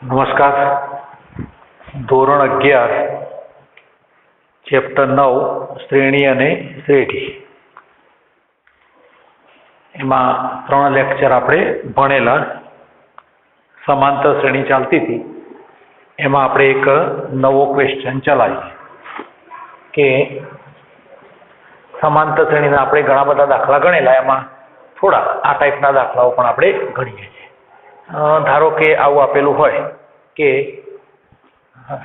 નમસ્કાર. ધોરણ 11 ચેપ્ટર 9 શ્રેણી અને શ્રેઢી એમાં 3 લેક્ચર આપણે ભણેલા. સમાંતર શ્રેણી ચાલતી હતી એમાં આપણે એક નવો ક્વેશ્ચન ચલાવીએ કે સમાંતર શ્રેણીના આપણે ઘણા બધા દાખલા ગણેલા, એમાં થોડા આ ટાઈપના દાખલાઓ પણ આપણે ગણીએ છીએ. ધારો કે આવું આપેલું હોય કે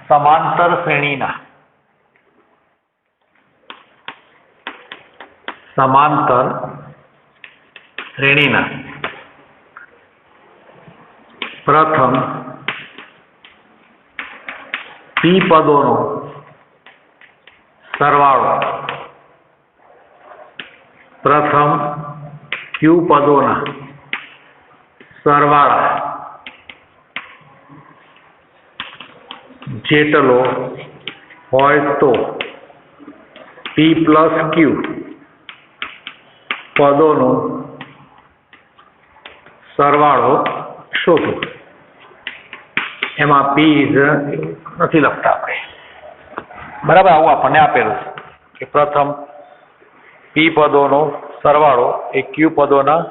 સમાંતર શ્રેણીના પ્રથમ p પદોનો સરવાળો પ્રથમ q પદોના સરવાળા જેટલો હોય તો p પ્લસ q પદોનો સરવાળો શોધો. એમાં p નથી લખતા આપણે, બરાબર. આવું આપણને આપેલું છે કે પ્રથમ p પદોનો સરવાળો એ q પદોના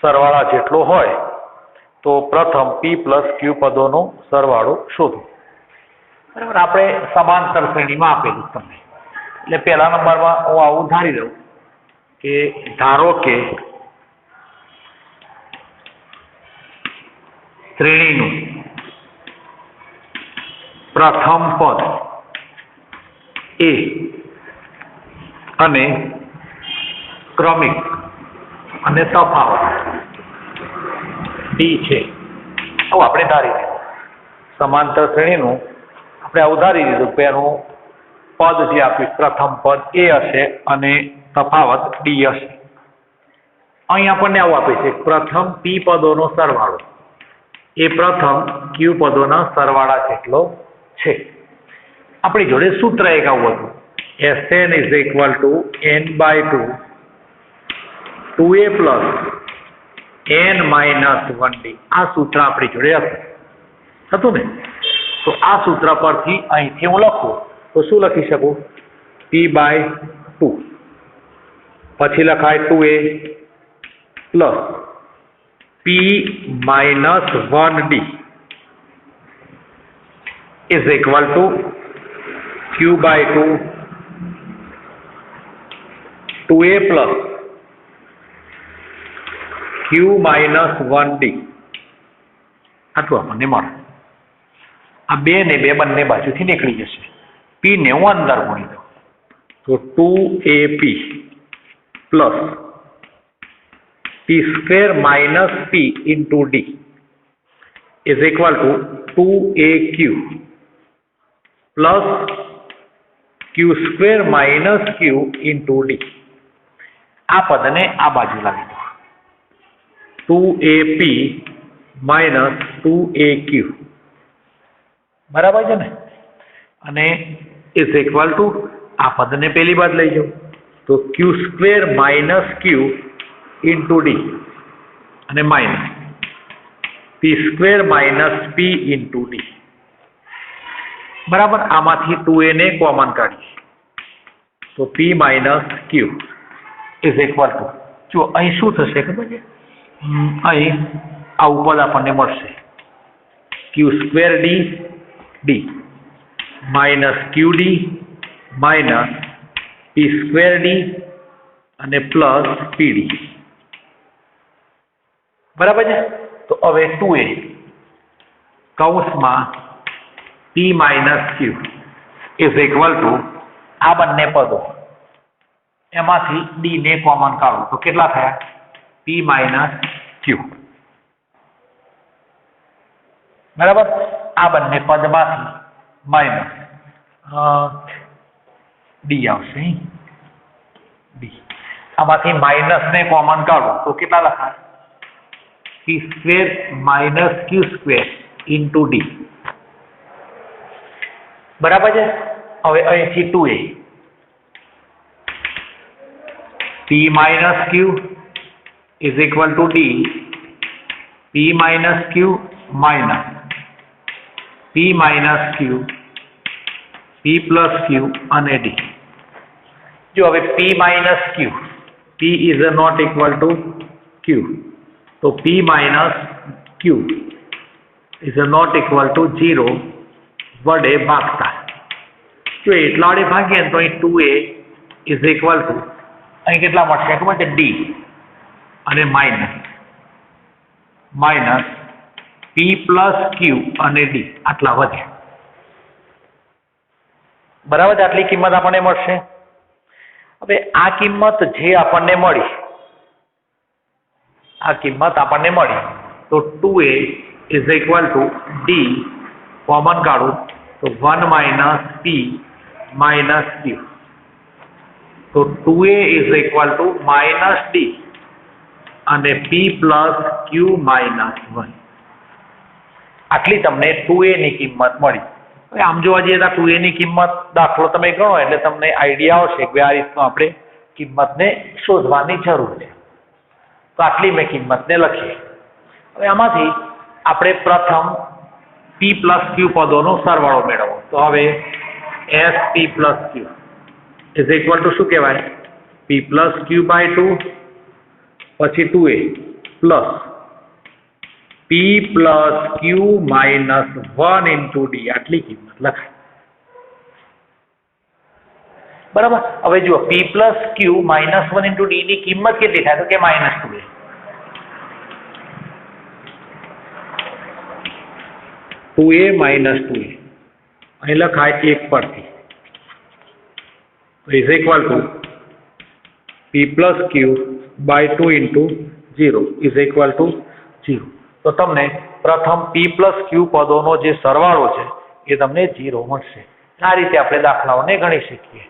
સરવાળા જેટલો હોય તો પ્રથમ p પ્લસ q પદોનો સરવાળો શોધો. બરાબર. આપણે સમાંતર શ્રેણીમાં આપેલું તમને, એટલે પહેલા નંબરમાં હું આવું ધારી દઉં કે ધારો કે શ્રેણીનું પ્રથમ પદ a અને ક્રમિક અને તફાવત d છે. આવું આપણે ધારી દીધું. સમાંતર શ્રેણીનું આપણે આવું ધારી દીધું કે એનું પદ જે આપ્યું પ્રથમ પદ a હશે અને તફાવત d હશે. અહીં આપણને આવું આપે છે પ્રથમ p પદોનો સરવાળો એ પ્રથમ q પદોના સરવાળા જેટલો છે. આપણી જોડે સૂત્ર એક આવું હતું, Sn = n/2 2a + n - 1d. આ સૂત્ર આપણી જોડે હતું ને? તો આ સૂત્ર પરથી અહીંથી હું લખું તો શું લખી શકું? p/2 પછી લખાય 2a + p - 1d = q/2 2a + q - 1d. આટલું આપણને મળે. આ 2 ને 2 બંને બાજુથી નીકળી જશે. p ને હું અંદર મૂકી દઉં તો 2ap + p² - p × d = 2aq + q² - q × d. આ પદને આ બાજુ લાવી દો, 2ap - 2aq. બરાબર છે ને? અને આ પદને પેલી બાજુ લઈ જાઓ તો q² - q × d અને માઇનસ p² - p × d. બરાબર. આમાંથી 2a ને કોમન કાઢીએ તો p - q = જો અહીં શું થશે ખબર છે? અહીં આવું પદ આપણને મળશે q²d d -qd -p²d અને પ્લસ pd. બરાબર છે? તો હવે 2a કૌંસમાં p - q = આ બંને પદો એમાંથી d ને કોમન કાઢો તો કેટલા થયા? p - q. બરાબર. આ બંને પદમાંથી માઇનસ d આવશે. d આમાંથી માઇનસ ને કોમન કાઢો તો કેટલા લખાય? p² - q² × d. બરાબર છે? હવે અહીંથી 2a p - q = d p - q - P minus Q, P plus Q અને D. જો હવે P minus Q, P is not equal to Q, તો P minus Q is not equal to 0 વડે ભાગતા. જો એટલા વડે ભાગીએ તો અહીં 2A ઇઝ ઇક્વલ ટુ અહીં કેટલા મળશે ખબર છે D અને માઇનસ P પ્લસ Q અને D આટલા વધે. બરાબર, આટલી કિંમત આપણને મળશે. હવે આ કિંમત જે આપણને મળી, તો 2A is equal two D common કાઢું તો 1 માઇનસ P માઇનસ Q, તો 2A is equal two minus D અને P પ્લસ Q માઇનસ 1. આટલી તમને 2A ની કિંમત મળી. હવે આમ જોવા જઈએ તો 2A ની કિંમત દાખલો તમે ગણો એટલે તમને આઈડિયા આવશે કે આ રીતનું આપણે કિંમતને શોધવાની જરૂર છે. તો આટલી મેં કિંમતને લખી. હવે આમાંથી આપણે પ્રથમ P પ્લસ Q પદોનો સરવાળો મેળવવો. તો હવે SP plus Q is equal two શું કહેવાય? P પ્લસ Q બાય 2 પછી 2A plus P plus Q minus 1 into D આટલી કિંમત લખાય. બરાબર. હવે જુઓ P plus Q minus 1 into D ની કિંમત કેટલી થાય? તો કે minus 2A. 2A minus 2A અહીં લખાય 1 પરથી, તો is equal to P plus Q by 2 into 0 is equal to 0. તો તમને પ્રથમ P પ્લસ Q પદોનો જે સરવાળો છે એ તમને 0 મળશે. આ રીતે આપણે દાખલાઓને ગણી શકીએ.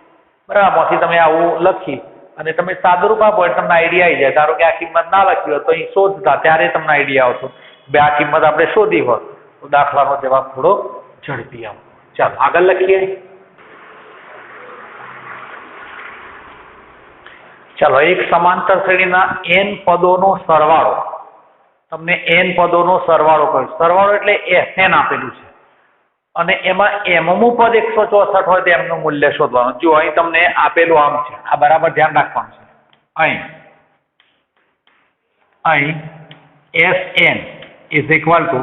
બરાબર, આમાંથી તમે આવું લખી અને તમે સાદુરૂપ આપો એટલે તમને આઈડિયા આવી જાય. ધારો કે આ કિંમત ના લખી હોય તો અહીં શોધતા ત્યારે તમને આઈડિયા આવતો બે આ કિંમત આપણે શોધી હોત તો દાખલાનો જવાબ થોડો ઝડપી આવતો. ચાલો આગળ લખીએ. ચાલો, એક સમાંતર શ્રેણીના n પદોનો સરવાળો, તમને n પદોનો સરવાળો કહ્યું. સરવાળો એટલે Sn આપેલું છે અને એમાં mમું પદ 164 હોય તો એમનું મૂલ્ય શોધવાનું. જો અહીં તમને આપેલું આમ છે, આ બરાબર ધ્યાન રાખવાનું છે. અહીં Sn is equal two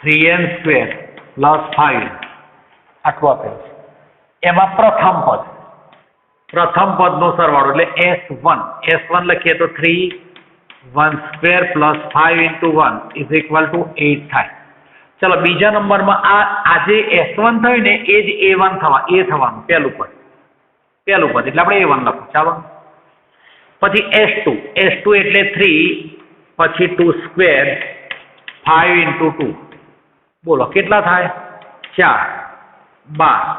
3n square plus 5 આટલું આપેલું છે. એમાં પ્રથમ પદનો સરવાળો એટલે S1 લખીએ તો 3 1 square plus 5 into 1 is equal two 8 થાય. ચલો, બીજા નંબરમાં આ જે S1 થયું ને એ જ A1 થવાનું પહેલું પદ એટલે આપણે A1 લખો. ચાલો, પછી S2 એટલે 3 પછી 2 સ્ક્વેર 5 ઇન્ટુ 2, બોલો કેટલા થાય? 4 12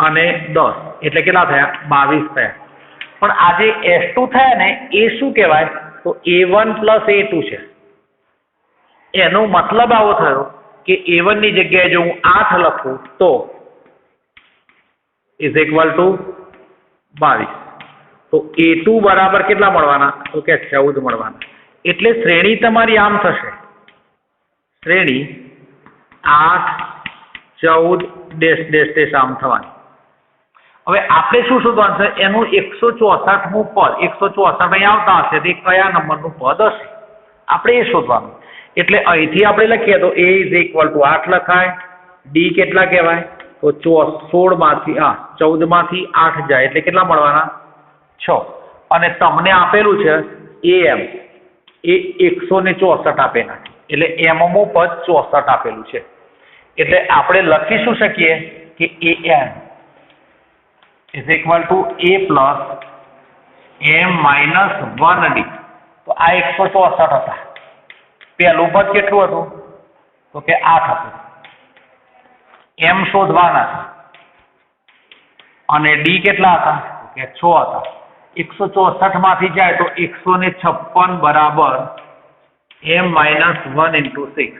અને 10 એટલે કેટલા થયા? 22 થયા. પણ આ જે S2 થયા ને એ શું કહેવાય? તો A1 પ્લસ A2 છે. એનો મતલબ આવો થયો કે A1 ની જગ્યાએ જો હું 8 લખું તો ઇઝ ઇક્વલ ટુ 22. તો A2 બરાબર કેટલા મળવાના? તો કે 14 મળવાના. એટલે શ્રેણી તમારી આમ થશે, શ્રેણી 8 14 ડેશ ડેશ ડેશ આમ થવાની. હવે આપણે શું શોધવાનું છે? એનું 164મું પદ, 164 અહીં આવતા હશે તો એ કયા નંબરનું પદ હશે આપણે એ શોધવાનું. એટલે અહીંથી આપણે લખીએ તો A ઇઝ ઇક્વલ ટુ 8 લખાય. D કેટલા કહેવાય? તો 14 માંથી 8 જાય એટલે કેટલા મળવાના? 6. અને તમને આપેલું છે AM એ 164 આપેલા એટલે mમું પદ 64 આપેલું છે. એટલે આપણે લખી શું શકીએ કે AM is equal to A plus M minus 1D. તો આ 164 હતા. પહેલું પદ કેટલું હતું? તો કે 8 હતું. M શોધવાના અને D કેટલા હતા? તો કે 6 હતા. 164 માંથી જાય તો 156 બરાબર M માઇનસ 1 ઇન્ટુ 6.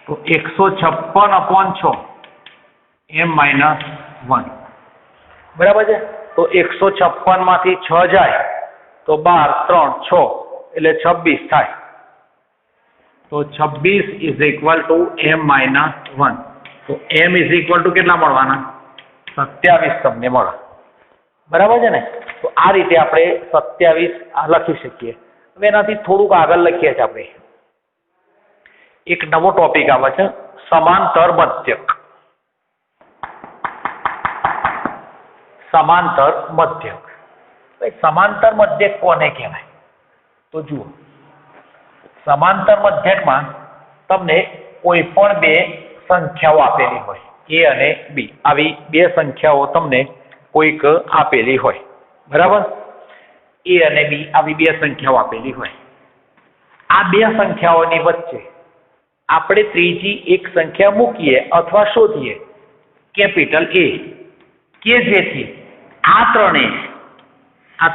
તો 156/6 M માઇનસ 1 બરાબર છે. તો 156 માંથી 6 જાય તો 12 3 6 એટલે 26 થાય. તો 26 is equal two M minus 1. તો m ઇઝ ઇક્વલ ટુ કેટલા મળવાના? 27 તમને મળે. બરાબર છે ને? તો આ રીતે આપણે 27 લખી શકીએ. હવે એનાથી થોડુંક આગળ લખીએ છીએ આપણે. એક નવો ટોપિક આવે છે, સમાંતર મધ્યક. સમાંતર મધ્યક. સમાંતર મધ્યક કોને કહેવાય? તો જુઓ, સમાંતર મધ્યકમાં તમને કોઈ પણ બે સંખ્યાઓ આપેલી હોય, a અને b, આવી બે સંખ્યાઓ તમને કોઈક આપેલી હોય. બરાબર? a અને b આવી બે સંખ્યાઓ આપેલી હોય. આ બે સંખ્યાઓની વચ્ચે આપણે ત્રીજી એક સંખ્યા મૂકીએ અથવા શોધીએ, કેપિટલ A, કે જેથી આ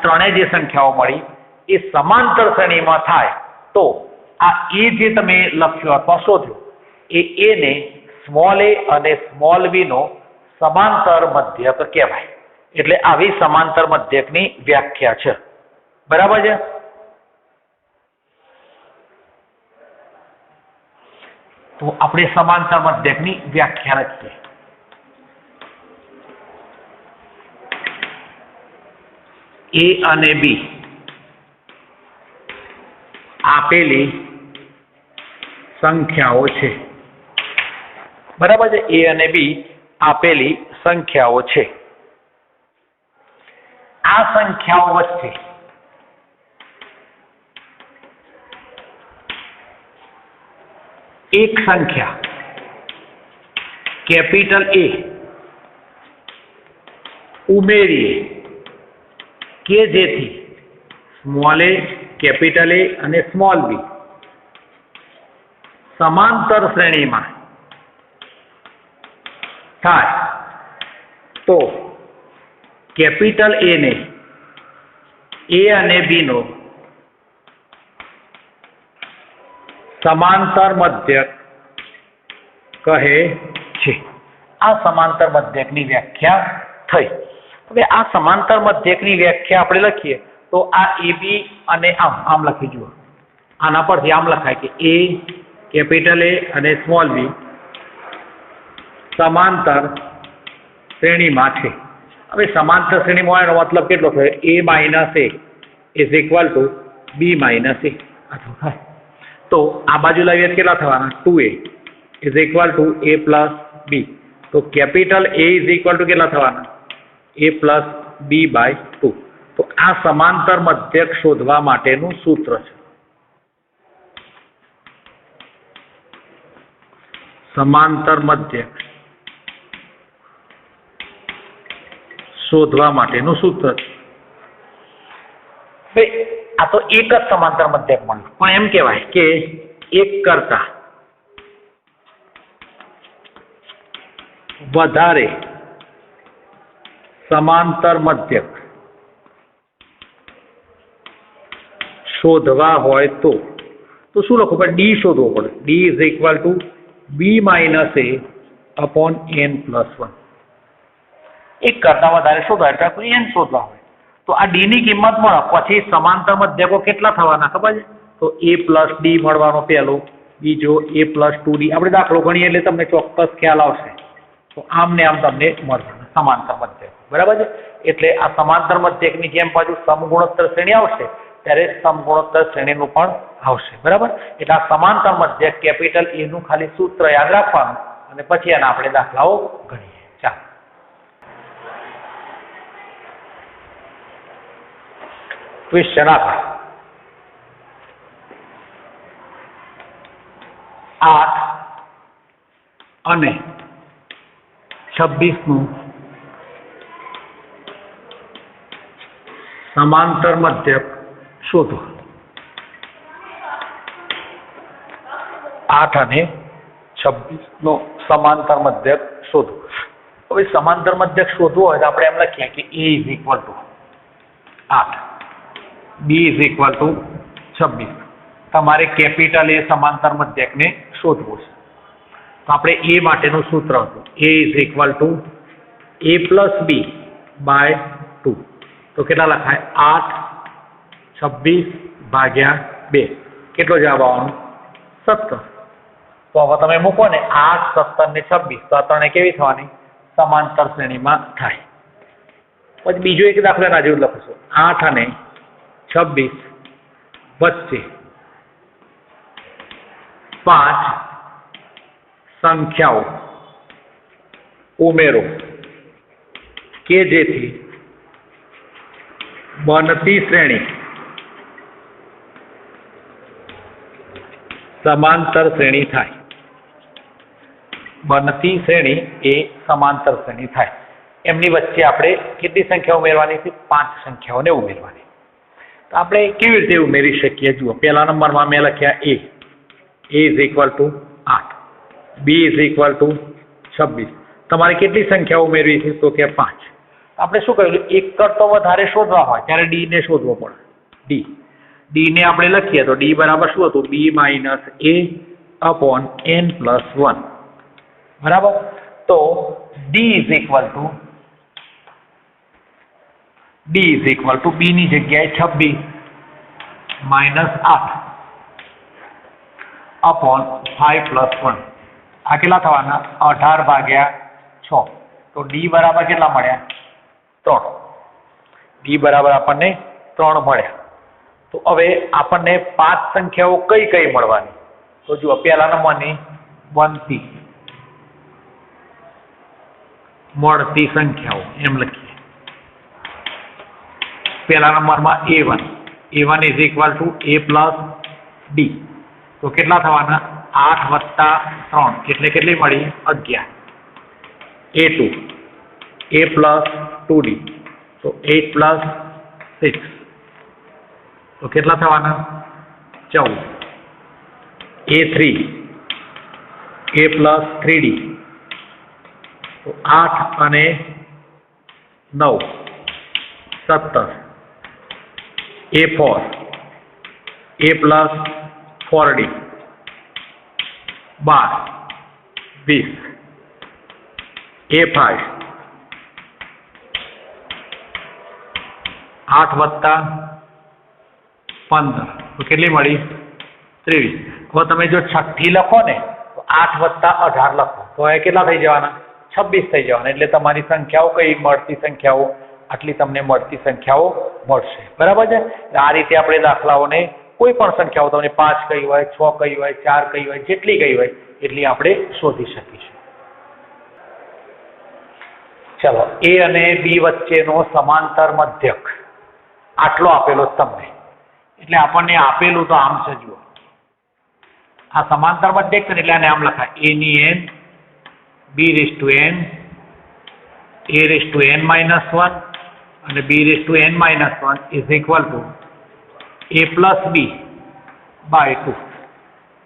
ત્રણેય જે સંખ્યાઓ મળી એ સમાંતર શ્રેણીમાં થાય, તો આ A જે તમે લખ્યો અથવા શોધ્યો એ A ને સ્મોલ a અને સ્મોલ b નો સમાંતર મધ્યક કહેવાય. એટલે આવી સમાંતર મધ્યકની વ્યાખ્યા છે. બરાબર છે? તો આપણે સમાંતર મધ્યકની વ્યાખ્યા લખીએ. A અને B આપેલી સંખ્યાઓ છે. બરાબર છે? A અને B આપેલી સંખ્યાઓ છે. આ સંખ્યાઓ વચ્ચે એક સંખ્યા કેપિટલ A ઉમેરીએ કે જેથી સ્મોલ a, કેપિટલ A અને સ્મોલ b સમાંતર શ્રેણીમાં થાય, તો કેપિટલ A ને A અને B નો સમાંતર મધ્યક કહે છે. આ સમાંતર મધ્યકની વ્યાખ્યા થઈ. હવે આ સમાંતર મધ્યકની વ્યાખ્યા આપણે લખીએ તો આ AB અને આમ લખી જુઓ. આના પરથી આમ લખાય કે A, કેપિટલ A અને સ્મોલ b સમાંતર શ્રેણીમાં છે. હવે સમાંતર શ્રેણીમાં એનો મતલબ કેટલો થયો? A minus A is equal to B minus A. તો આ બાજુ લાવીએ કેટલા થવાના? 2A is equal to A plus B. તો capital A is equal to કેટલા થવાના? A plus B by 2. તો આ સમાંતર મધ્યક શોધવા માટેનું સૂત્ર છે. સમાંતર મધ્યક શોધવા માટેનું સૂત્ર છે. આ તો એક જ સમાંતર મધ્યક મળ્યું, પણ એમ કહેવાય કે એક કરતા વધારે સમાંતર મધ્યક શોધવા હોય તો શું લખવું પડે? ડી શોધવો પડે. D is equal to B minus A upon n plus 1. એક કરતા વધારે શોધવા એટલે n શોધવા હોય તો આ ડી ની કિંમત મળે, પછી સમાંતર મધ્યકો કેટલા થવાના ખબર છે? તો A પ્લસ D મળવાનો પહેલો, બીજો A પ્લસ 2D. આપણે દાખલો ગણીએ એટલે તમને ચોક્કસ ખ્યાલ આવશે. તો આમ ને આમ તમને મળશે સમાંતર મધ્યક. બરાબર છે? એટલે આ સમાંતર મધ્યકની જેમ પાછું સમગુણોત્તર શ્રેણી આવશે ત્યારે સમગુણોત્તર શ્રેણીનું પણ આવશે. બરાબર? એટલે આ સમાંતર મધ્યક કેપિટલ A નું ખાલી સૂત્ર યાદ રાખવાનું અને પછી એના આપણે દાખલાઓ ગણીએ. ચાલો. ક્વેશ્ચન આગળ. 8 અને 26 નું સમાંતર મધ્યક શોધો. 8 અને 26 નો સમાંતર મધ્યક શોધો. હવે સમાંતર મધ્યક શોધવો હોય તો આપણે એમ લખીએ કે A is equal two 8, B is equal two 26. તમારે કેપિટલ A સમાંતર મધ્યકને શોધવું છે. તો આપણે A માટેનું સૂત્ર હતું A is equal to A plus B by 2. તો કેટલા લખાય? 8 26 ભાગ્યા 2. કેટલો જવાબ આવવાનો? 17. તો હવે તમે મૂકો ને 8, 17 ને 26 તો આ ત્રણે કેવી થવાની? સમાંતર શ્રેણીમાં થાય. પછી બીજો એક દાખલો એના જેવું લખીશું. 8 અને 26 વચ્ચે 5 સંખ્યાઓ ઉમેરો કે જેથી બનતી શ્રેણી સમાંતર શ્રેણી થાય. બનતી શ્રેણી એ સમાંતર શ્રેણી થાય. એમની વચ્ચે આપણે કેટલી સંખ્યા ઉમેરવાની છે? 5 સંખ્યાઓને ઉમેરવાની. તો આપણે કેવી રીતે ઉમેરી શકીએ? જુઓ, પહેલા નંબરમાં મેં લખ્યા a is equal two 8, b is equal two 26. તમારે કેટલી સંખ્યાઓ ઉમેરવી છે? તો કે 5. આપણે શું કહ્યું? એક કરતો વધારે શોધવા હોય ત્યારે d ને શોધવો પડે. d ને આપણે લખીએ તો d બરાબર શું હતું? b minus a upon n plus 1. બરાબર. તો d is equal to b ની જગ્યાએ 26 માઇનસ 8 અપોન 5 પ્લસ 1. આ કેટલા થવાના? 18 ભાગ્યા 6. તો d બરાબર કેટલા મળ્યા? 3. d બરાબર આપણને 3 મળ્યા. તો હવે આપણને 5 સંખ્યાઓ કઈ કઈ મળવાની? તો જુઓ, પહેલા નંબરની બનતી મળતી સંખ્યાઓ એમ લખીએ. પહેલા નંબરમાં a1 is equal to a plus b. તો કેટલા થવાના? 8 વત્તા 3 એટલે કેટલી મળી? 11. a2 a પ્લસ 2d તો 8 પ્લસ 6 તો કેટલા થવાના? 14. a3 a પ્લસ 3d તો 8 અને 9 17. a4 a plus 4d 12 20. a5 8 વત્તા 15 તો કેટલી મળી? 23. હવે તમે જો 6 લખો ને તો 8 વત્તા 18 લખો તો એ કેટલા થઈ જવાના? 26 થઈ જવાના. એટલે તમારી સંખ્યાઓ કઈ મળતી સંખ્યાઓ? આટલી તમને મળતી સંખ્યાઓ મળશે. બરાબર છે. આ રીતે આપણે દાખલાઓને કોઈ પણ સંખ્યાઓ તમને 5 કહી હોય, 6 કહી હોય, 4 કહી હોય, જેટલી કહી હોય એટલી આપણે શોધી શકીશું. ચલો, a અને b વચ્ચેનો સમાંતર મધ્યક આટલો આપેલો તમને. એટલે આપણને આપેલું તો આમ છે. જુઓ, આ સમાંતર મધ્યક છે એટલે આને આમ લખાય a ની n b raise to n a raise to n minus 1 અને b raise to n minus 1 is equal to a plus b by 2.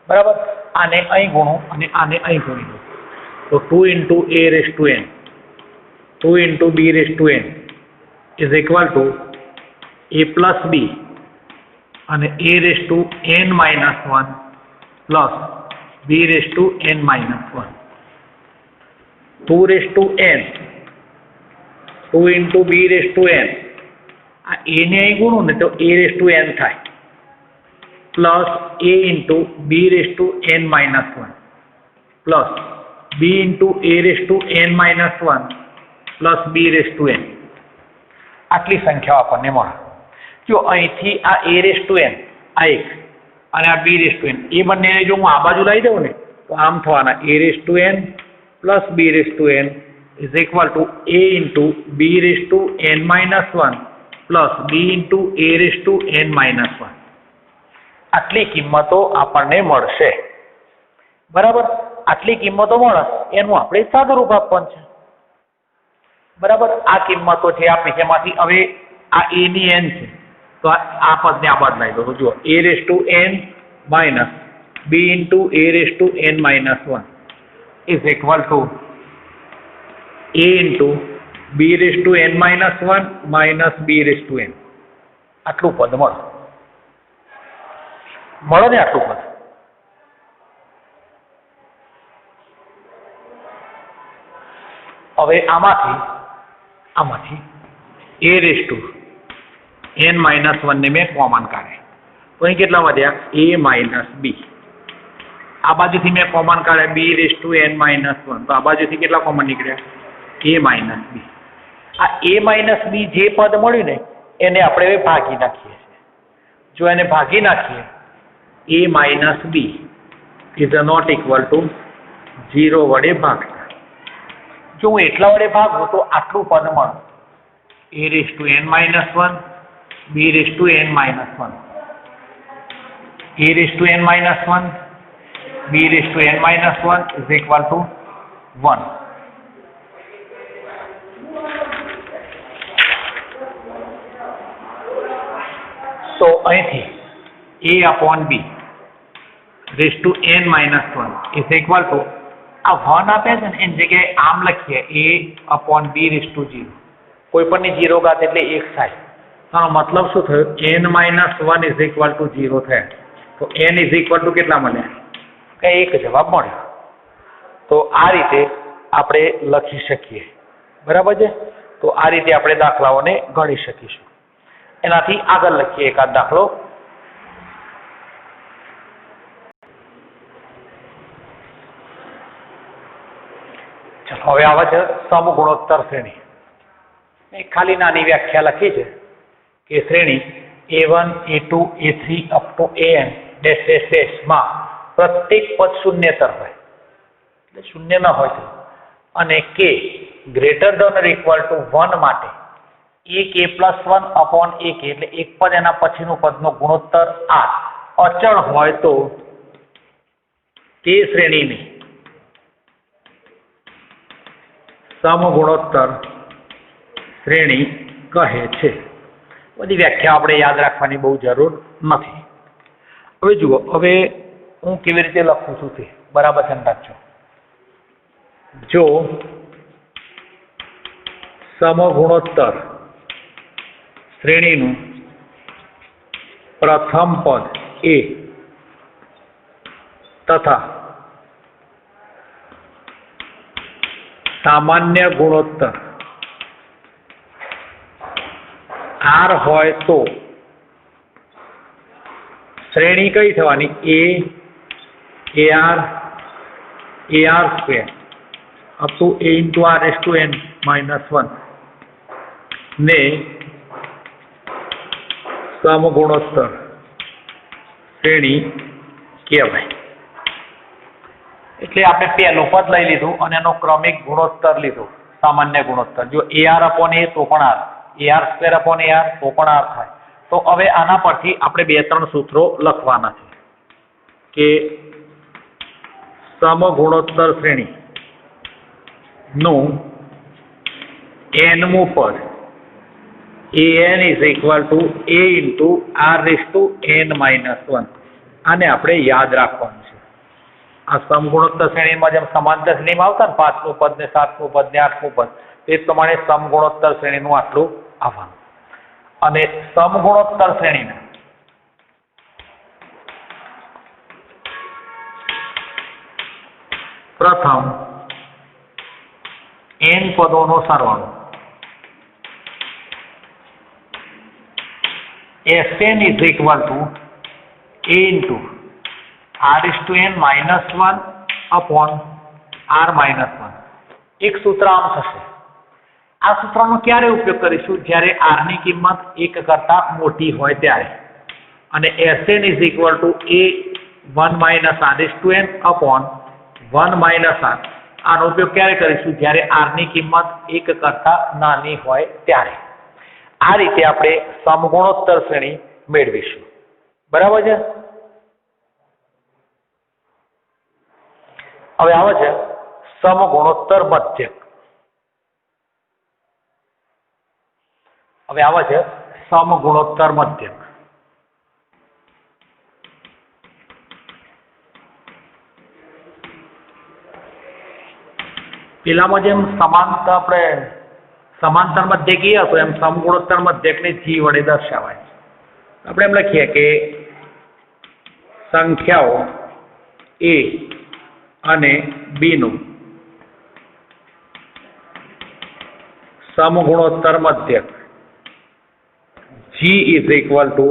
બરાબર. આને અહીં ગુણો અને આને અહીં ગુણી દો તો 2 into a raise to n 2 into b raise to n is equal to a plus b અને a raise to n minus 1 plus b raise to n minus 1. 2 raise to n 2 into b raise to n આ a ને અહીં ગુણું ને તો a raise to n થાય plus a into b raise to n minus 1 plus b into a raise to n minus 1 plus b raise to n. આટલી સંખ્યાઓ આપણને મળે. જો અહીંથી આ a રેઝ ટુ n આ એક અને આ b રેઝ ટુ n એ બંનેને જો હું આ બાજુ લાવી દઉં ને તો આમ થવાના a raise to n plus b raise to n is equal to a into b raise to n minus 1 plus b into a raise to n minus 1. આટલી કિંમતો આપણને મળશે. બરાબર. આટલી કિંમતો મળે એનું આપણે સાદું રૂપ આપવાનું છે. બરાબર. આ કિંમતો છે આપણી જેમાંથી હવે આ a ની n છે તો આ પદને આ બાદ લાવી દો. જુઓ, a raise to n minus b into a raise to n minus 1 is equal to a into b raise to n minus 1 minus b raise to n. આટલું પદ મળો ને આટલું પદ. હવે આમાંથી a raise to n minus 1 ને મેં કોમન કાઢે તો અહીં કેટલા વધ્યા? a minus b. આ બાજુથી મેં કોમન કાઢ્યા b⁻n-1 તો આ બાજુથી કેટલા કોમન નીકળ્યા a - b. આ a - b જે પદ મળ્યું ને એને આપણે હવે ભાગી નાખીએ છીએ. જો એને ભાગી નાખીએ a - b is not equal to 0 વડે ભાગતા. જો હું એટલા વડે ભાગું તો આટલું પદ મળે a⁻n-1 b⁻n-1 a⁻n-1 b⁻n-1 is equal to 1. તો અહીંથી a/b n-1 is equal to આ 1 આપ્યા છે ને એની જગ્યાએ આમ લખીએ a/b/0. કોઈ પણની 0 ઘાત એટલે 1 થાય. આનો મતલબ શું થયો n-1 is equal to 0 થયા. તો n is equal to કેટલા મળ્યા? કે 1 જવાબ મળ્યો. તો આ રીતે આપણે લખી શકીએ. બરાબર છે? તો આ રીતે આપણે દાખલાઓને ગણી શકીશું. એનાથી આગળ લખીએ એકાદ દાખલો. ચલો હવે આવે છે સમગુણોત્તર શ્રેણી. એક ખાલી નાની વ્યાખ્યા લખી છે કે શ્રેણી a1 a2 a3 up to an માં પ્રત્યેક પદ શૂન્યેતર હોય એટલે શૂન્ય ન હોય અને k greater than or equal to 1 માટે ak+1 અપોન ak એટલે એક પદ એના પછીનું પદનો ગુણોત્તર r અચળ હોય તો તે શ્રેણીને સમગુણોત્તર શ્રેણી કહે છે. બધી વ્યાખ્યા આપણે યાદ રાખવાની બહુ જરૂર નથી. હવે જુઓ, હવે હું કેવી રીતે લખું છું તે બરાબર સમજો. જો સમગુણોત્તર શ્રેણીનું પ્રથમ પદ a તથા સામાન્ય ગુણોત્તર r હોય તો શ્રેણી કઈ થવાની ar² અપ ટુ a×r⁻n-1 ને સમગુણોત્તર શ્રેણી કહેવાય. એટલે આપણે પહેલું પદ લઈ લીધું અને એનો ક્રમિક ગુણોત્તર લીધો, સામાન્ય ગુણોત્તર. જો ar/a તો પણ r, ar² ar તો પણ r થાય. તો હવે આના પરથી આપણે 2-3 સૂત્રો લખવાના છે કે સમગુણોત્તર શ્રેણી નું nમું પદ an is equal to a×r⁻n-1. આને આપણે યાદ રાખવાનું છે. આ સમગુણોત્તર શ્રેણીમાં જેમ સમાંતર શ્રેણીમાં આવતા ને 5મું પદ ને 7મું પદ ને 8મું પદ તે પ્રમાણે સમગુણોત્તર શ્રેણીનું આટલું આવવાનું. અને સમગુણોત્તર શ્રેણીના પ્રથમ n પદોનો સરવાળો Sn is equal to a×r⁻n-1 upon r-1. એક સૂત્ર આમ થશે. આ સૂત્રનો ક્યારે ઉપયોગ કરીશું? જ્યારે r ની કિંમત 1 કરતા મોટી હોય ત્યારે. અને Sn is equal to a1-r⁻n upon 1-r. આનો ઉપયોગ ક્યારે કરીશું? જ્યારે r ની કિંમત 1 કરતા નાની હોય ત્યારે. આ રીતે આપણે સમગુણોત્તર શ્રેણી મેળવીશું. બરાબર છે? હવે આવે છે સમગુણોત્તર મધ્યક. પેલામાં જેમ સમાંતર મધ્યક હતો એમ સમગુણોત્તર મધ્યકને g વડે દર્શાવાય. આપણે એમ લખીએ કે સંખ્યાઓ a અને b નું સમગુણોત્તર મધ્યક g is equal to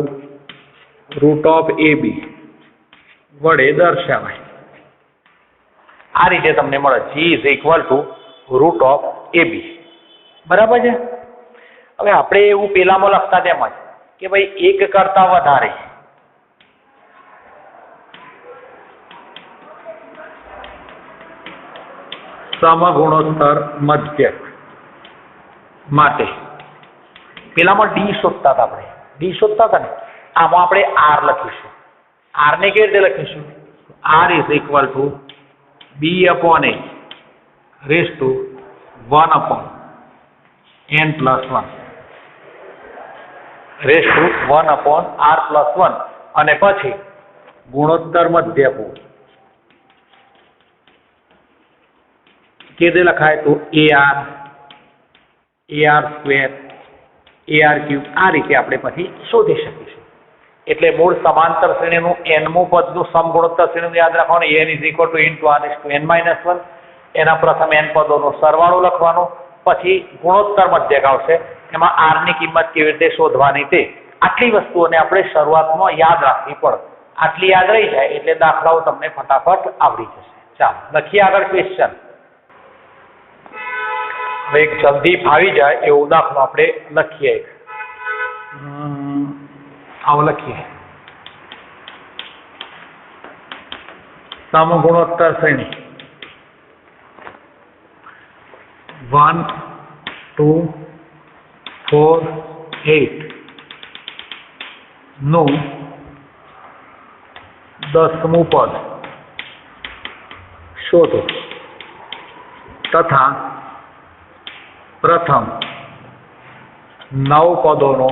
√ab વડે દર્શાવાય. આ રીતે તમને મળે g is equal to root of AB. બરાબર છે. હવે આપણે એવું પેલામાં લખતા તેમ જ કે ભાઈ એક કરતા વધારે સમગુણોત્તર મધ્યક માટે પેલામાં ડી શોધતા હતા આપણે. ડી શોધતા હતા ને, આમાં આપણે આર લખીશું. આર ને કેવી રીતે લખીશું? R is equal to b upon a raise to 1 upon n plus 1 raise to 1 upon r plus 1 અને પછી ગુણોત્તર મધ્યકો કેવી લખાય તો ar સ્ક્વેર ar ક્યુબ. આ રીતે આપણે પછી શોધી શકીશું. એટલે મૂળ સમાંતર શ્રેણીનું nમું પદનું સમગુણોત્તર શ્રેણીનું યાદ રાખવાનું. n is equal to into r is to n minus 1. એના પ્રથમ n પદોનો સરવાળો લખવાનો, પછી ગુણોત્તર મધ્યક આવશે. એમાં r ની કિંમત કેવી રીતે શોધવાની તે આટલી વસ્તુઓને આપણે શરૂઆતમાં યાદ રાખવી પડે. આટલી યાદ રહી જાય એટલે દાખલાઓ તમને ફટાફટ આવડી જશે. ચાલો લખીએ આગળ ક્વેશ્ચન. હવે એક જલ્દી ફાવી જાય એવો દાખલો આપણે લખીએ. આવો લખીએ. સમગુણોત્તર શ્રેણી 1 2 4 8 નું 10મું પદ શોધો તથા પ્રથમ 9 પદોનો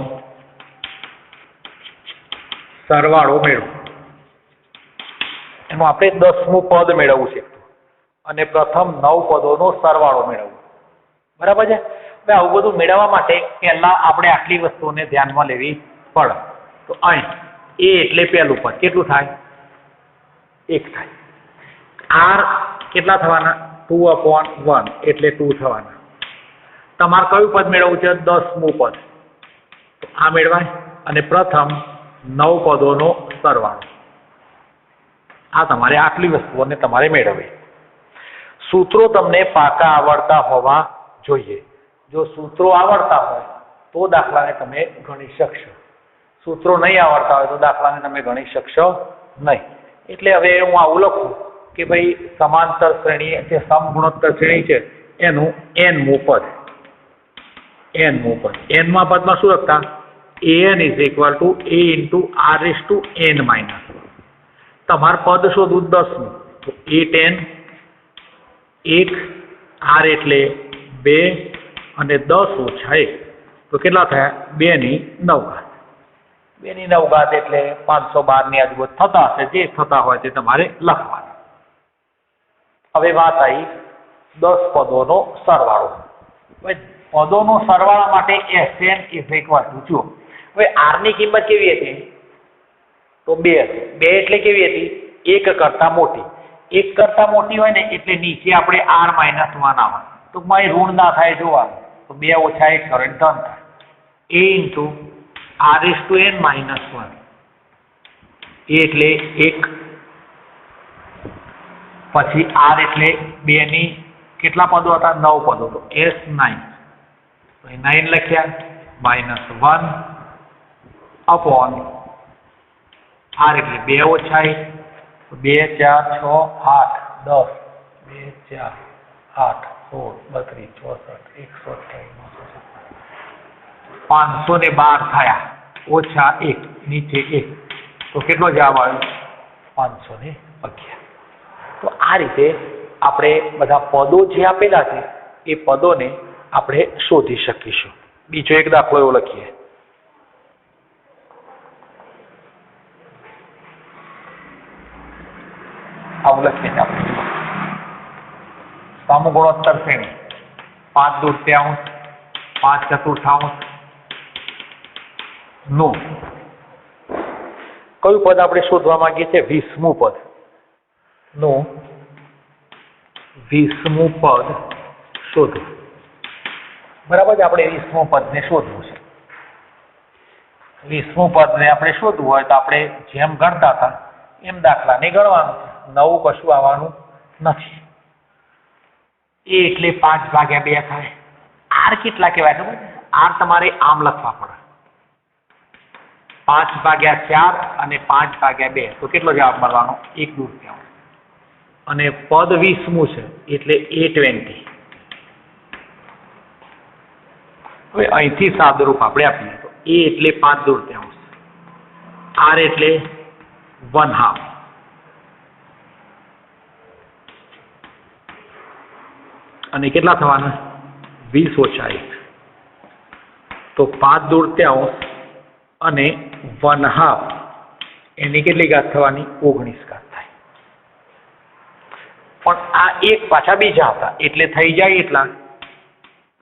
સરવાળો મેળવો. એમાં આપણે 10મું પદ મેળવવું છે અને પ્રથમ 9 પદોનો સરવાળો મેળવવો. બરાબર છે. હવે આવું બધું મેળવવા માટે પહેલા આપણે આટલી વસ્તુઓને ધ્યાનમાં લેવી પડે. તો અહીં એ એટલે પહેલું પદ કેટલું થાય? 1 થાય. r કેટલા થવાના? 2 અપોન 1 એટલે 2 થવાના. તમારે કયું પદ મેળવવું છે? 10મું પદ. તો આ મેળવાય અને પ્રથમ 9 પદોનો સરવાળો. આ તમારે આટલી વસ્તુઓને તમારે મેળવવી. સૂત્રો તમને પાકા આવડતા હોવા જોઈએ. જો સૂત્રો આવડતા હોય તો દાખલાને તમે ગણી શકશો. સૂત્રો નહીં આવડતા હોય તો દાખલાને તમે ગણી શકશો નહીં. એટલે હવે હું આવું લખું કે ભાઈ સમાંતર શ્રેણી જે સમગુણોત્તર શ્રેણી છે એનું nમું પદ. nમું પદ. nમા પદમાં શું લખતા? an is equal to a into r raise to n minus. તમારે પદ શોધવું 10મું. તો 8n 1 r એટલે 2 અને 10 ઓછા 1 તો કેટલા થયા? 2 ની 9 ઘાત. 2 ની 9 ઘાત એટલે 512 ની આજુબાજુ થતા હશે. જે થતા હોય તે તમારે લખવાના. હવે વાત આવી 10 પદોનો સરવાળો. હવે પદોનો સરવાળા માટે Sn ઇઝ ઇક્વલ ટુ જુઓ. હવે r ની કિંમત કેવી હતી? તો 2 હતી. 2 એટલે કેવી હતી? 1 કરતા મોટી. 1 કરતા મોટી હોય ને એટલે નીચે આપણે r માઇનસ 1 આવે. તો મારી ઋણ ના થાય જોવાનું. તો 2 ઓછા 1 કરો એટલે 3 થાય. a into r raise to n minus 1 એટલે 1 પછી r એટલે 2 ની કેટલા પદો હતા? 9 પદો. તો s9 તો 9 લખ્યા માઇનસ 1 અપોન r એટલે 2 ઓછા 1 2 4 6 8 10 2 4 8 16 32 128 512 થયા ઓછા 1 નીચે 1 તો કેટલો જવાબ આવ્યો? 511. તો આ રીતે આપણે બધા પદો જે આપેલા છે એ પદોને આપણે શોધી શકીશું. બીજો એક દાખલો એવો લખીએ. આવું લખીએ આપણે સમગુણોત્તર શ્રેણી 5 દૂતીયાંશ 5 ચતુર્થાંશ નું કયું પદ આપણે શોધવા માંગીએ છીએ? 20મું પદ નું 20મું પદ શોધો. બરાબર છે. આપણે 20મું પદને શોધવું છે. 20મું પદને આપણે શોધવું હોય તો આપણે જેમ ગણતા હતા એમ દાખલાને ગણવાનું છે. નવું કશું આવવાનું નથી. એ એટલે 5/2 થાય. આર કેટલા કહેવાય ખબર? આર તમારે આમ લખવા પડે, 5/4 અને 5/2. તો કેટલો જવાબ મળવાનો? 1 દૂર ત્યાં. અને પદ 20મું છે એટલે A20. હવે અહીંથી સાદુરૂપ આપણે આપીએ તો A એટલે 5 દૂર ત્યાં, આર એટલે 1/2. અને કેટલા થવાના? 20 - 1. તો 5 દૂર ત્યાં અને 1/2 એની કેટલી ઘાત થવાની? 19 ઘાત થાય. પણ આ એક પાછા બીજા હતા એટલે થઈ જાય એટલા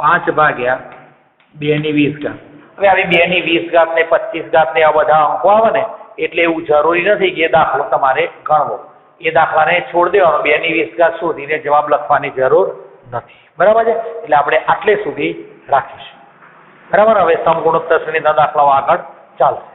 5/2 ની 20 ઘાત. હવે આવી 2 ની 20 ઘાત ને 25 ઘાત ને આ બધા અંકો આવે ને એટલે એવું જરૂરી નથી કે એ દાખલો તમારે ગણવો. એ દાખલાને છોડ દેવાનો, 2 ની 20 ઘાત શોધીને જવાબ લખવાની જરૂર નથી. બરાબર છે? એટલે આપણે આટલે સુધી રાખીશું. બરાબર. હવે સમગુણોત્તર શ્રેણીના દાખલાઓ આગળ ચાલશે.